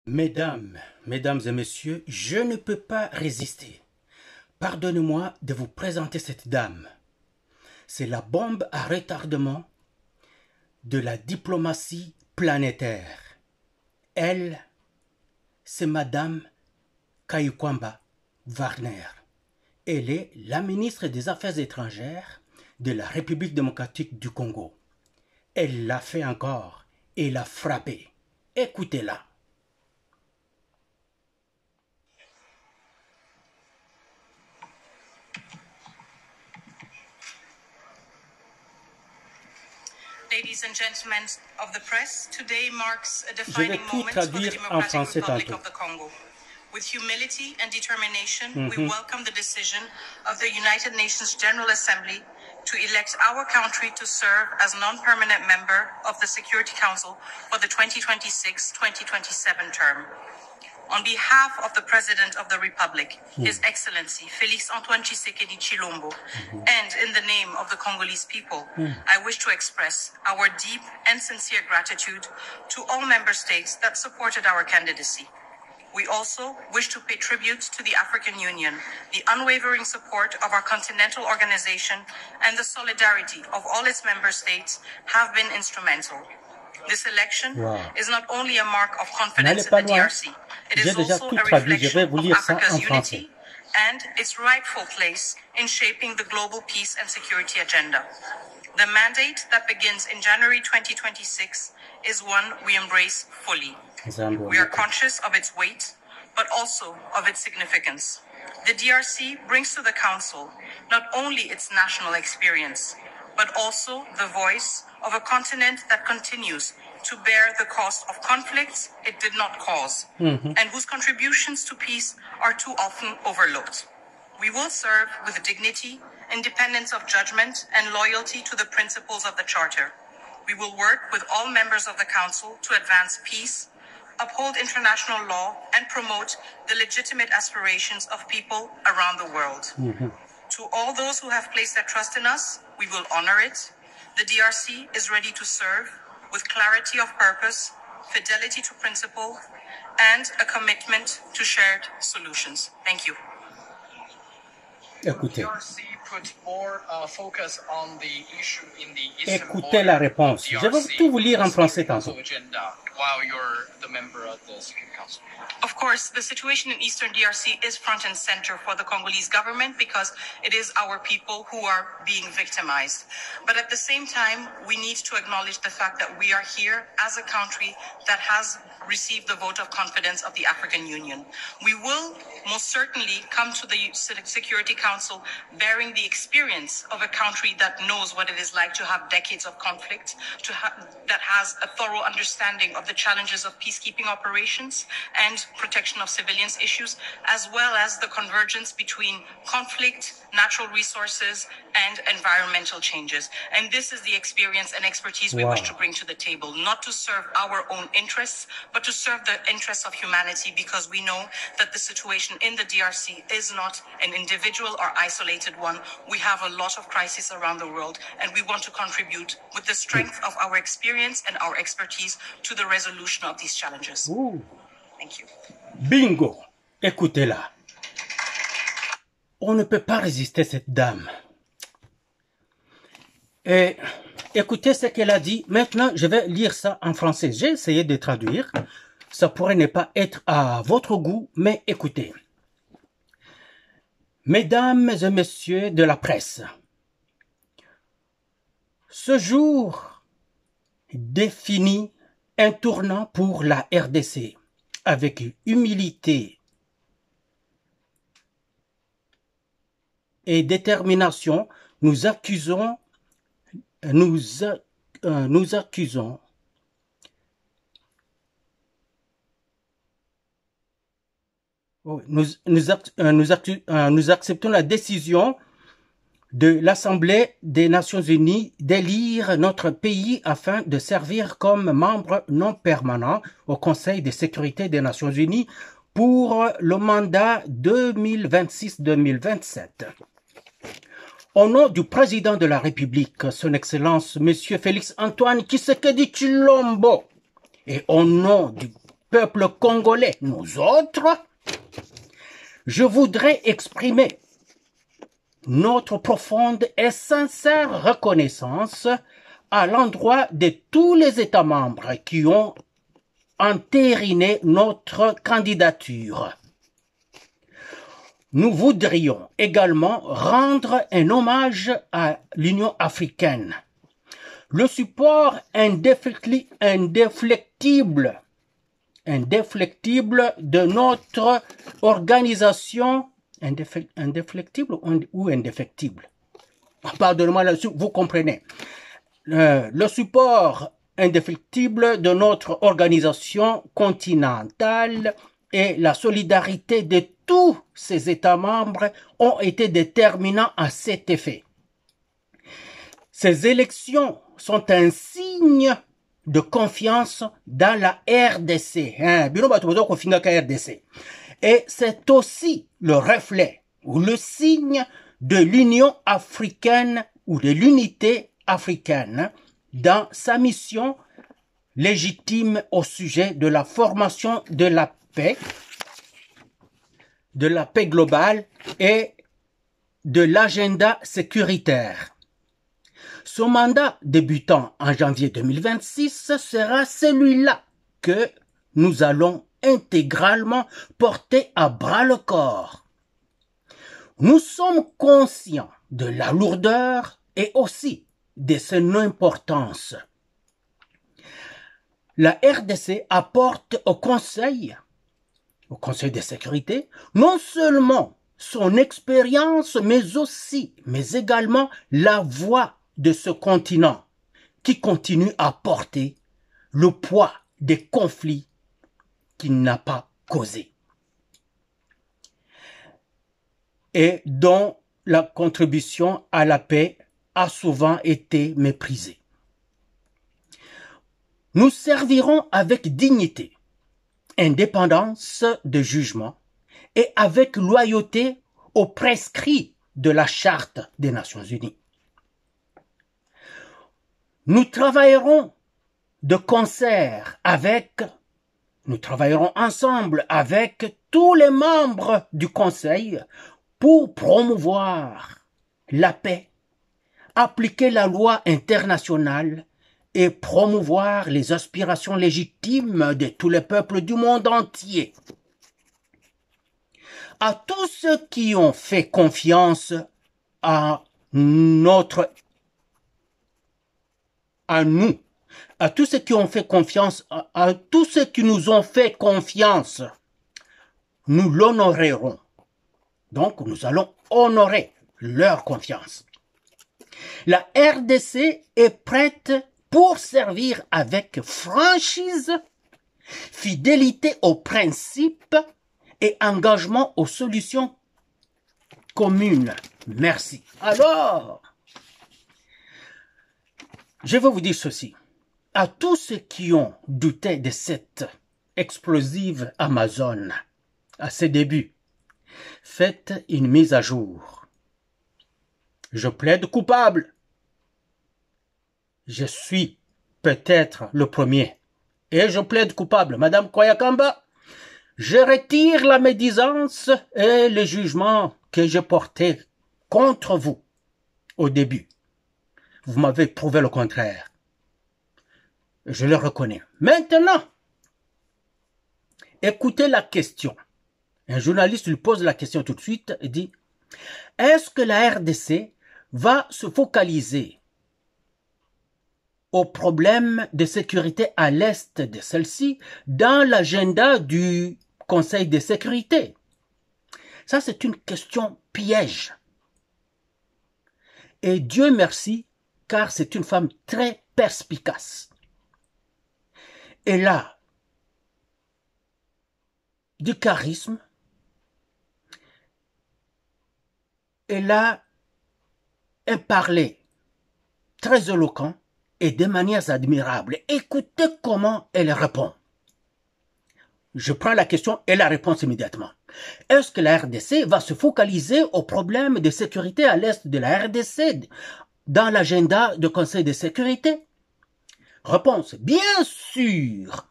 Mesdames et messieurs, je ne peux pas résister. Pardonnez-moi de vous présenter cette dame. C'est la bombe à retardement de la diplomatie planétaire. Elle, c'est Madame Kaykwamba Wagner. Elle est la ministre des Affaires étrangères de la République démocratique du Congo. Elle l'a fait encore et l'a frappé. Écoutez-la. Ladies and gentlemen of the press, today marks a defining moment for the Democratic Republic of the Congo. With humility and determination, we welcome the decision of the United Nations General Assembly to elect our country to serve as non-permanent member of the Security Council for the 2026-2027 term. On behalf of the President of the Republic, His Excellency Félix Antoine Tshisekedi Tshilombo, and in the name of the Congolese people, I wish to express our deep and sincere gratitude to all member states that supported our candidacy. We also wish to pay tribute to the African Union, the unwavering support of our continental organization, and the solidarity of all its member states have been instrumental. This election is not only a mark of confidence in the DRC, it is also a reflection of Africa's unity and its rightful place in shaping the global peace and security agenda. The mandate that begins in January 2026 is one we embrace fully. We are conscious of its weight, but also of its significance. The DRC brings to the Council not only its national experience, but also the voice of a continent that continues to bear the cost of conflicts it did not cause, and whose contributions to peace are too often overlooked. We will serve with dignity, independence of judgment, and loyalty to the principles of the Charter. We will work with all members of the Council to advance peace, uphold international law, and promote the legitimate aspirations of people around the world. To all those who have placed their trust in us, we will honor it. The DRC is ready to serve with clarity of purpose, fidelity to principle, and a commitment to shared solutions. Thank you. Écoutez. Écoutez Écoutez la réponse. Je vais tout vous lire en français tantôt. Of course, the situation in Eastern DRC is front and center for the Congolese government because it is our people who are being victimized. But at the same time, we need to acknowledge the fact that we are here as a country that has received the vote of confidence of the African Union. We will most certainly come to the Security Council bearing the experience of a country that knows what it is like to have decades of conflict, that has a thorough understanding of the challenges of peacekeeping operations and protection of civilians issues, as well as the convergence between conflict, natural resources, and environmental changes. And this is the experience and expertise we wish to bring to the table, not to serve our own interests, but to serve the interests of humanity, because we know that the situation in the DRC is not an individual or isolated one. We have a lot of crises around the world, and we want to contribute with the strength of our experience and our expertise to the resolution of these challenges. Thank you. Bingo! Écoutez-la. On ne peut pas résister cette dame. Et écoutez ce qu'elle a dit. Maintenant, je vais lire ça en français. J'ai essayé de traduire. Ça pourrait ne pas être à votre goût, mais écoutez. Mesdames et messieurs de la presse, ce jour définit un tournant pour la RDC. Avec humilité et détermination, nous accusons nous acceptons la décision de l'Assemblée des Nations Unies d'élire notre pays afin de servir comme membre non permanent au Conseil de sécurité des Nations Unies pour le mandat 2026-2027. Au nom du président de la République, son Excellence, Monsieur Félix Antoine Tshisekedi Tshilombo, et au nom du peuple congolais, nous autres, je voudrais exprimer notre profonde et sincère reconnaissance à l'endroit de tous les États membres qui ont entériné notre candidature. Nous voudrions également rendre un hommage à l'Union africaine. Le support indéflectible de notre organisation, indéflectible ou indéfectible? Pardonnez-moi là-dessus, vous comprenez. Le support indéfectible de notre organisation continentale et la solidarité de tous ces États membres ont été déterminants à cet effet. Ces élections sont un signe de confiance dans la RDC. Et c'est aussi le reflet ou le signe de l'Union africaine ou de l'unité africaine dans sa mission légitime au sujet de la formation de la paix globale et de l'agenda sécuritaire. Ce mandat débutant en janvier 2026 sera celui-là que nous allons intégralement porter à bras-le-corps. Nous sommes conscients de la lourdeur et aussi de son importance. La RDC apporte au Conseil de sécurité, non seulement son expérience, mais également la voix de ce continent qui continue à porter le poids des conflits qu'il n'a pas causés et dont la contribution à la paix a souvent été méprisée. Nous servirons avec dignité, indépendance de jugement et avec loyauté aux prescrits de la Charte des Nations Unies. Nous travaillerons ensemble avec tous les membres du Conseil pour promouvoir la paix, appliquer la loi internationale et promouvoir les aspirations légitimes de tous les peuples du monde entier. À tous ceux qui ont fait confiance à tous ceux qui nous ont fait confiance, nous l'honorerons. Donc, nous allons honorer leur confiance. La RDC est prête pour servir avec franchise, fidélité aux principes et engagement aux solutions communes. Merci. Alors, je vais vous dire ceci. À tous ceux qui ont douté de cette explosive Amazon à ses débuts, faites une mise à jour. Je plaide coupable. Je suis peut-être le premier. Et je plaide coupable. Madame Koyakamba, je retire la médisance et le jugement que j'ai porté contre vous au début. Vous m'avez prouvé le contraire. Je le reconnais. Maintenant, écoutez la question. Un journaliste lui pose la question tout de suite et dit « Est-ce que la RDC va se focaliser aux problèmes de sécurité à l'est de celle-ci dans l'agenda du Conseil de sécurité ?» Ça, c'est une question piège. Et Dieu merci, car c'est une femme très perspicace. Elle a du charisme. Elle a un parler très éloquent et de manières admirables. Écoutez comment elle répond. Je prends la question et la réponse immédiatement. Est-ce que la RDC va se focaliser aux problèmes de sécurité à l'est de la RDC dans l'agenda du Conseil de sécurité? Réponse, bien sûr.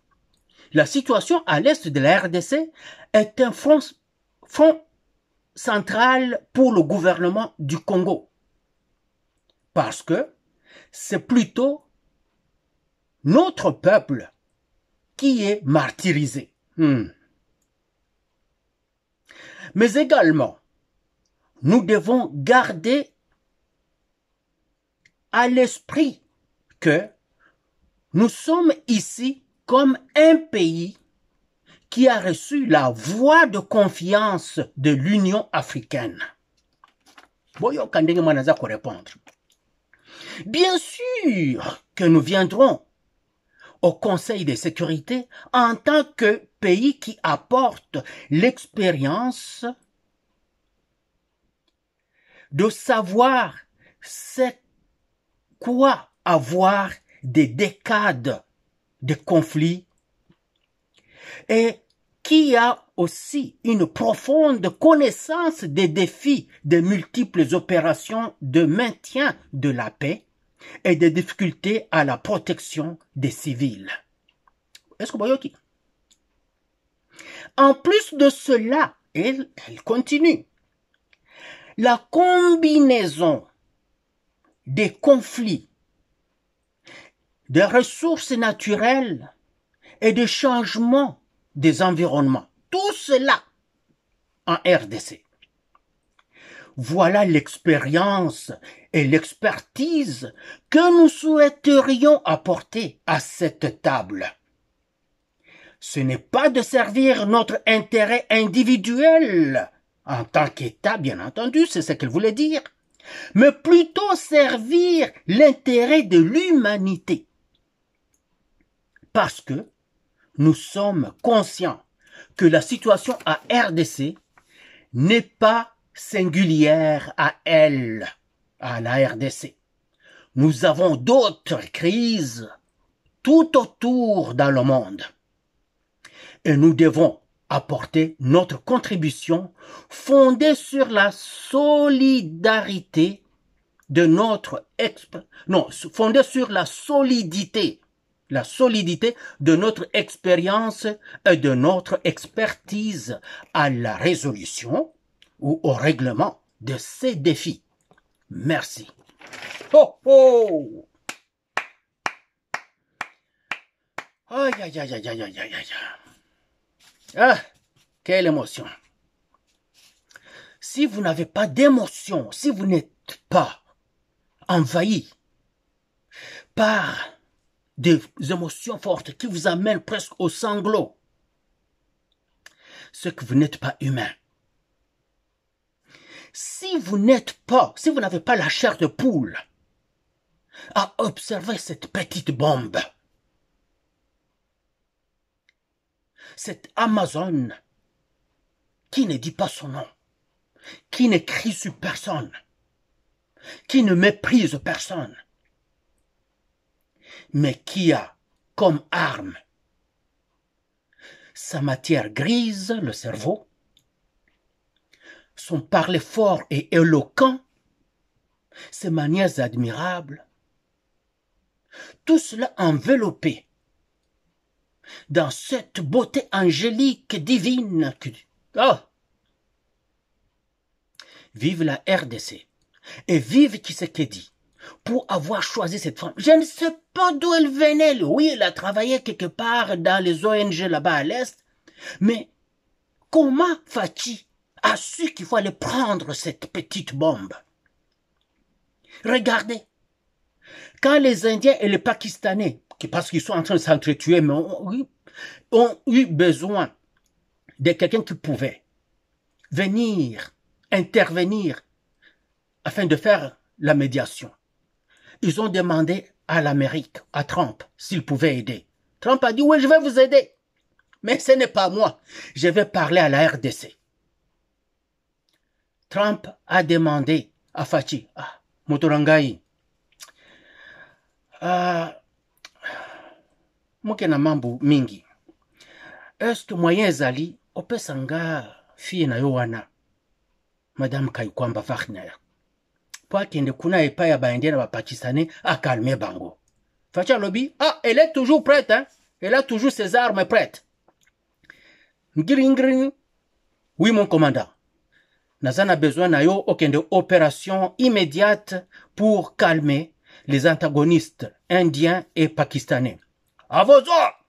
la situation à l'est de la RDC est un front central pour le gouvernement du Congo. Parce que c'est plutôt notre peuple qui est martyrisé. Mais également, nous devons garder à l'esprit que nous sommes ici comme un pays qui a reçu la voix de confiance de l'Union africaine. Bien sûr que nous viendrons au Conseil de sécurité en tant que pays qui apporte l'expérience de savoir c'est quoi avoir des décades de conflits et qui a aussi une profonde connaissance des défis des multiples opérations de maintien de la paix et des difficultés à la protection des civils. Est-ce que vous voyez? En plus de cela, elle continue. La combinaison des conflits, des ressources naturelles et des changements des environnements, tout cela en RDC. Voilà l'expérience et l'expertise que nous souhaiterions apporter à cette table. Ce n'est pas de servir notre intérêt individuel en tant qu'État, bien entendu, c'est ce qu'elle voulait dire, mais plutôt servir l'intérêt de l'humanité. Parce que nous sommes conscients que la situation à RDC n'est pas singulière à elle, à la RDC. Nous avons d'autres crises tout autour dans le monde. Et nous devons apporter notre contribution fondée sur la solidarité de fondée sur la solidité de notre expérience et de notre expertise à la résolution ou au règlement de ces défis. Merci. Oh oh! Aïe aïe aïe aïe aïe aïe aïe aïe. Ah, quelle émotion. Si vous n'avez pas d'émotion, si vous n'êtes pas envahi par des émotions fortes qui vous amènent presque au sanglot, c'est que vous n'êtes pas humain. Si vous n'avez pas la chair de poule à observer cette petite bombe, cette Amazone qui ne dit pas son nom, qui ne crie sur personne, qui ne méprise personne, mais qui a comme arme sa matière grise, le cerveau, son parler fort et éloquent, ses manières admirables, tout cela enveloppé dans cette beauté angélique divine. Oh! Vive la RDC et vive Tshisekedi pour avoir choisi cette femme. Je ne sais pas d'où elle venait. Oui, elle a travaillé quelque part dans les ONG là-bas à l'Est, mais comment Fachi a su qu'il faut aller prendre cette petite bombe? Regardez, quand les Indiens et les Pakistanais, parce qu'ils sont en train de s'entretuer, mais ont eu besoin de quelqu'un qui pouvait venir, intervenir, afin de faire la médiation. Ils ont demandé à l'Amérique, à Trump, s'il pouvait aider. Trump a dit, oui, je vais vous aider. Mais ce n'est pas moi. Je vais parler à la RDC. Trump a demandé à Fachi, Motorangai, mokena mambo mingi. Est-ce que moyen ezali opesanga fille na yo wana Madame Kayukwamba Wagner po akende kuna epai ya baindien na Pakistanais akalme bango. Fachi alobi, elle est toujours prête, hein? Elle a toujours ses armes prêtes. Ngiri. Oui, mon commandant. Nazana a besoin d'une opération immédiate pour calmer les antagonistes indiens et pakistanais. À vos ordres!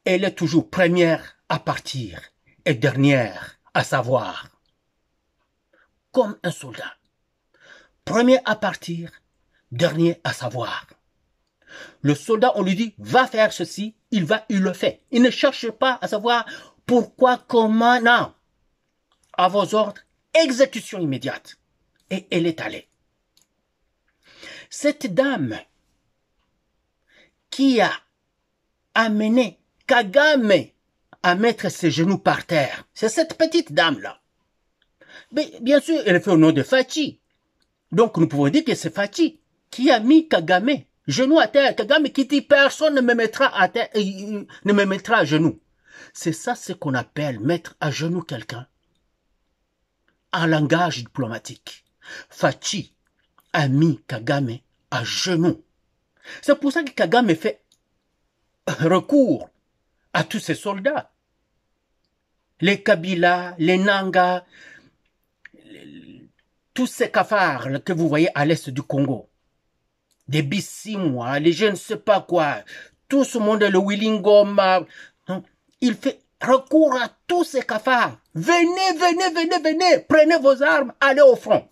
Elle est toujours première à partir et dernière à savoir. Comme un soldat. Premier à partir, dernier à savoir. Le soldat, on lui dit, va faire ceci, il le fait. Il ne cherche pas à savoir pourquoi, comment, non. À vos ordres, exécution immédiate. Et elle est allée. Cette dame qui a amené Kagame à mettre ses genoux par terre, c'est cette petite dame-là. Mais bien sûr, elle fait au nom de Fachi. Donc nous pouvons dire que c'est Fachi qui a mis Kagame genoux à terre. Kagame qui dit personne ne me mettra à terre, ne me mettra à genoux. C'est ça ce qu'on appelle mettre à genoux quelqu'un. En langage diplomatique. Fachi a mis Kagame à genoux. C'est pour ça que Kagame fait recours à tous ces soldats. Les Kabila, les Nanga, tous ces cafards que vous voyez à l'est du Congo. Des Bissimois, les je ne sais pas quoi. Tout ce monde, le Willingoma. Il fait recours à tous ces cafards. Venez, prenez vos armes, allez au front.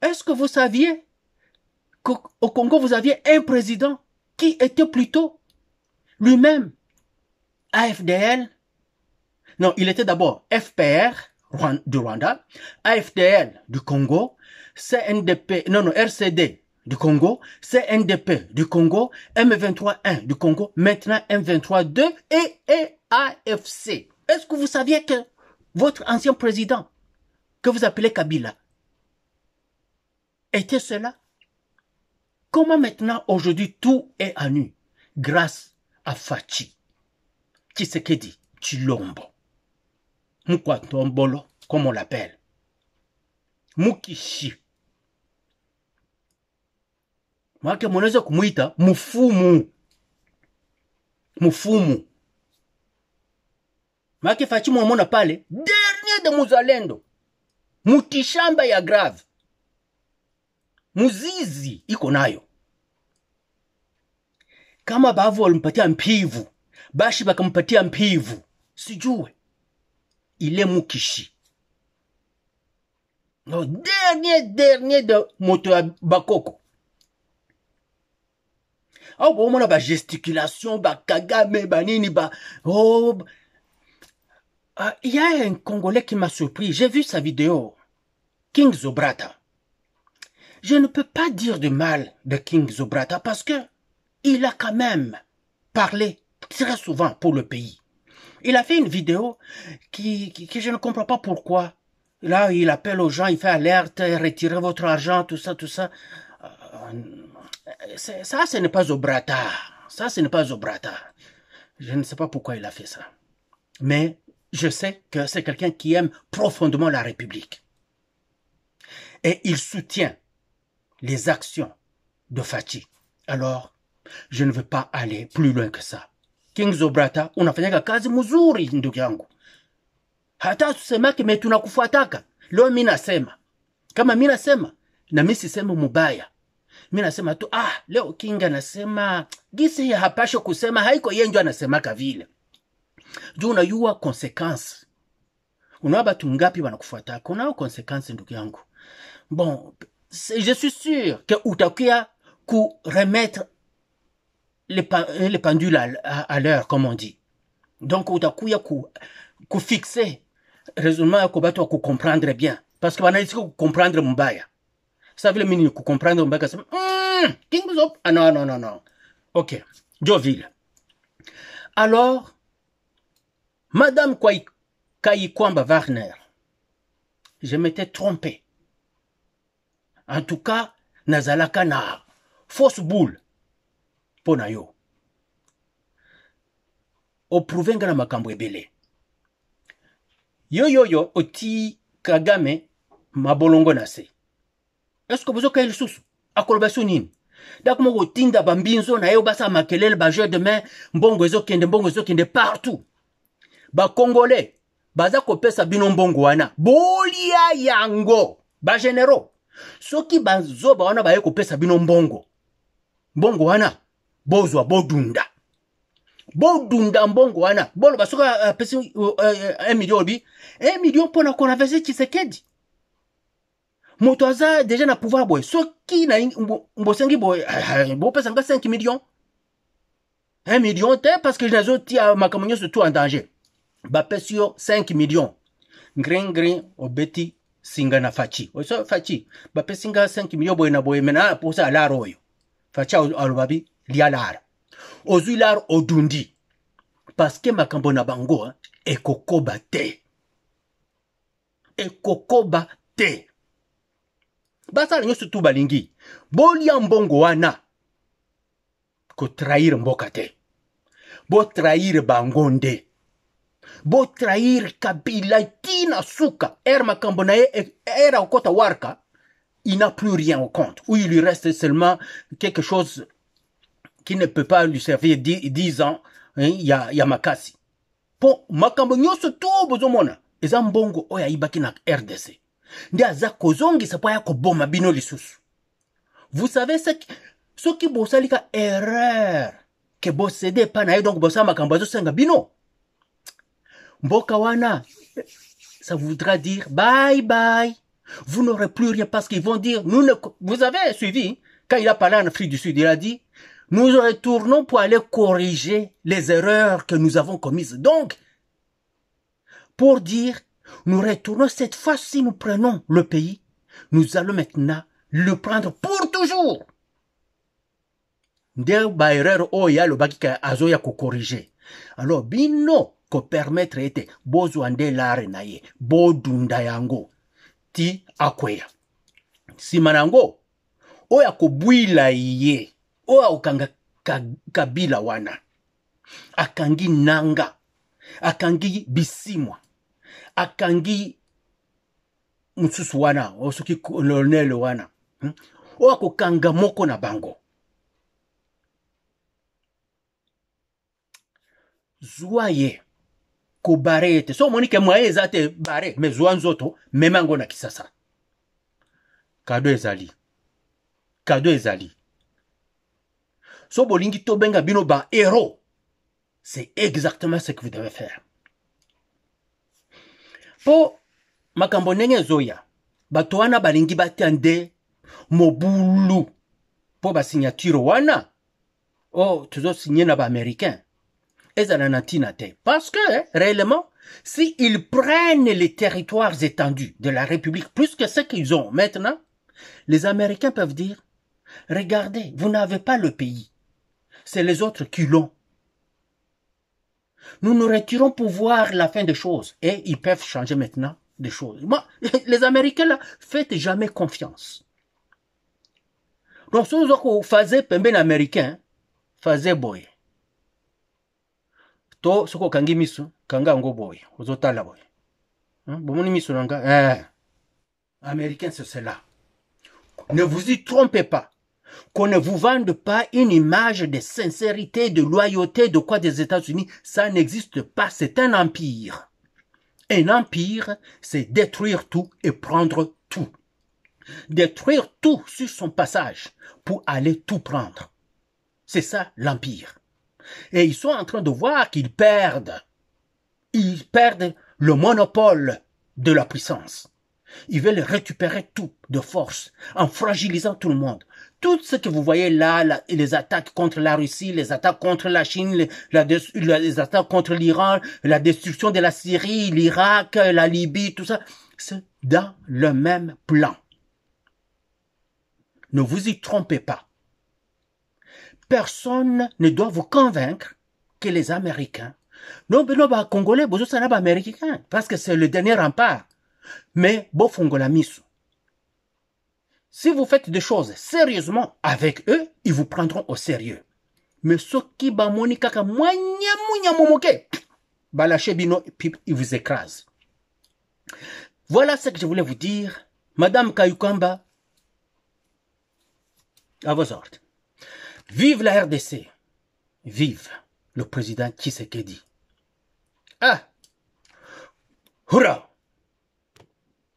Est-ce que vous saviez qu'au Congo, vous aviez un président qui était plutôt lui-même AFDL? Non, il était d'abord FPR du Rwanda, AFDL du Congo, RCD du Congo, CNDP du Congo, M23-1 du Congo, maintenant M23-2 et AFC. Est-ce que vous saviez que votre ancien président, que vous appelez Kabila, était cela? Comment maintenant, aujourd'hui, tout est à nu grâce à Fachi, Tshisekedi, Tshilombo, Mukwantombolo, comme on l'appelle, Mukishi. Mwake mwanaweza kumuita Mufumu. Mufumu. Mwake Fachi mwamona pale, dernier de Muzalendo. Mutishamba ya grave. Muzizi iko nayo. Kama bavu walimpatia mpivu, bashi bakampatia mpivu, sijue. Ile Mukishi. No, dernier de moto ya Bakoko. Oh, bon, on a ba gesticulation, ba Kagame, ba nini, ba... Oh... Il y a un Congolais qui m'a surpris. J'ai vu sa vidéo. King Zobrata. Je ne peux pas dire de mal de King Zobrata parce que il a quand même parlé très souvent pour le pays. Il a fait une vidéo que je ne comprends pas pourquoi. Là, il appelle aux gens, il fait alerte, retirez votre argent, tout ça, tout ça. Ça, ce n'est pas Zobrata. Ça, ce n'est pas Zobrata. Je ne sais pas pourquoi il a fait ça. Mais je sais que c'est quelqu'un qui aime profondément la République. Et il soutient les actions de Fachi. Alors, je ne veux pas aller plus loin que ça. King Zobrata, unafanyaka kazi mzuri ndugu yangu. Hata tusemake me tunakufuataka. Leo mimi nasema. Kama mimi nasema, na mimi sisema mubaya. Mimi nasema tu, leo King anasema, gisi hapasho kusema, haiko yenjo anasemaka vile. Juu unayua consequence. Unawa batu ngapi wanakufuataka. Unao consequence ndugu yangu. Bon, je suis sûr que utakia ku remettre les pendules à l'heure, comme on dit. Donc, utakuya ku fixer raisonnement ya kubatu wa ku comprendre bien. Parce que wanalisika ku comprendre mbaya. Ça veut dire ku comprendre mbaya. King Zop. Ah non. Ok. Joville. Alors, Madame Kayikwamba Wagner, je m'étais trompé. En tout cas, nazalaka na fausse boule. Pona yo. Opruvenga na makambo ebele. Yo, oti Kagame mabolongo na se. Est-ce que vous avez le sous? Akolobaso nini? Donc, mon tinda bambinzo na yo basa makelele ba jeu de main mbongo kende partout. Ba Congolais baza kopesa bino mbongo wana bolia yango ba généraux. Soki bazo ba wana ba kopesa bino mbongo wana bozwa bodunda. Bodunda mbongo wana bolo basoka pesi 1 million bi 1 million pona kona vese Tshisekedi. Moto aza déjà na pouvoir boy. Soki na mbosengi boy bo pesa nga 5 millions. 1 million te parce que nazo tia makamonyo surtout en danger. Ba pesio 5 millions. Green obeti singa na fachi. Oso fachi. Ba pesinga 5 millions boy na boy mena pour ça la royo. Fachi alobabi lialar. Ozuilar odundi. Parce que makambo na bango ekokoba te. Ekokoba te. Basa la surtout balingi. Bolia mbongo wana. Ko trahir mboka te. Bo trahir bangonde. Bo trahir Kabila tina suka. Makambo na era okota warka. Il n'a plus rien au compte. Ou il lui reste seulement quelque chose qui ne peut pas lui servir 10 ans. Ya makasi. Po makambo nyoso tu bozomona. Eza mbongo oya ibaki na RDC. Ndiaza kozongi sa poya ko boma bino lisusu. Vous savez ce qui bosalika erreur que bossede pa na donc bosa makambo zo senga bino. Mboka wana ça voudra dire bye bye. Vous n'aurez plus rien parce qu'ils vont dire vous avez suivi quand il a parlé en Afrique du Sud, il a dit nous retournons pour aller corriger les erreurs que nous avons commises. Donc pour dire nous retournons cette fois-ci, nous prenons le pays. Nous allons maintenant le prendre pour toujours. Dès ba erreur oya le bakika azoya ko corriger. Alors bino ko permettre ete bozwande lare naye bodunda yango ti akweya. Simanango oya ko buila ye. Oya okanga Kabila wana. Akangi nanga. Akangi bisimwa. Akangi msusu wana osoki colonel wana oya kokanga moko na bango zwa ye ko bare ete so monike mwaye ezate bare me zwa nzoto memango na Kisasa kado ezali so bolingi to benga bino ba héros. C'est exactement ce que vous devez faire. Po makambo nenge zoya bato wana balingi batande mobulu po ba signature wana tuzo signer na ba américain ezala natina te parce que réellement si ils prennent les territoires étendus de la République plus que ce qu'ils ont maintenant, les Américains peuvent dire regardez, vous n'avez pas le pays, c'est les autres qui l'ont. Nous nous retirons pour voir la fin des choses. Et ils peuvent changer maintenant des choses. Moi, les Américains, là, faites jamais confiance. Donc, si vous faites pembe américain, faites boy. To, ce qu'on kangi misu, kanga ngo boy. Ozotala boy. Bomoni misu nanga. Américain, c'est cela. Ne vous y trompez pas. Qu'on ne vous vende pas une image de sincérité, de loyauté, de quoi des États-Unis, ça n'existe pas, c'est un empire. Un empire, c'est détruire tout et prendre tout. Détruire tout sur son passage pour aller tout prendre. C'est ça l'empire. Et ils sont en train de voir qu'ils perdent. Ils perdent le monopole de la puissance. Ils veulent récupérer tout de force en fragilisant tout le monde. Tout ce que vous voyez là, les attaques contre la Russie, les attaques contre la Chine, les attaques contre l'Iran, la destruction de la Syrie, l'Irak, la Libye, tout ça, c'est dans le même plan. Ne vous y trompez pas. Personne ne doit vous convaincre que les Américains, non, Congolais, Américains, parce que c'est le dernier rempart. Mais, bofongola misu. Si vous faites des choses sérieusement avec eux, ils vous prendront au sérieux. Mais ceux qui bamoni kaka mounya momoke, balaché bino, puis ils vous écrasent. Voilà ce que je voulais vous dire. Madame Kayukamba, à vos ordres. Vive la RDC. Vive le président Tshisekedi. Ah! Hurrah!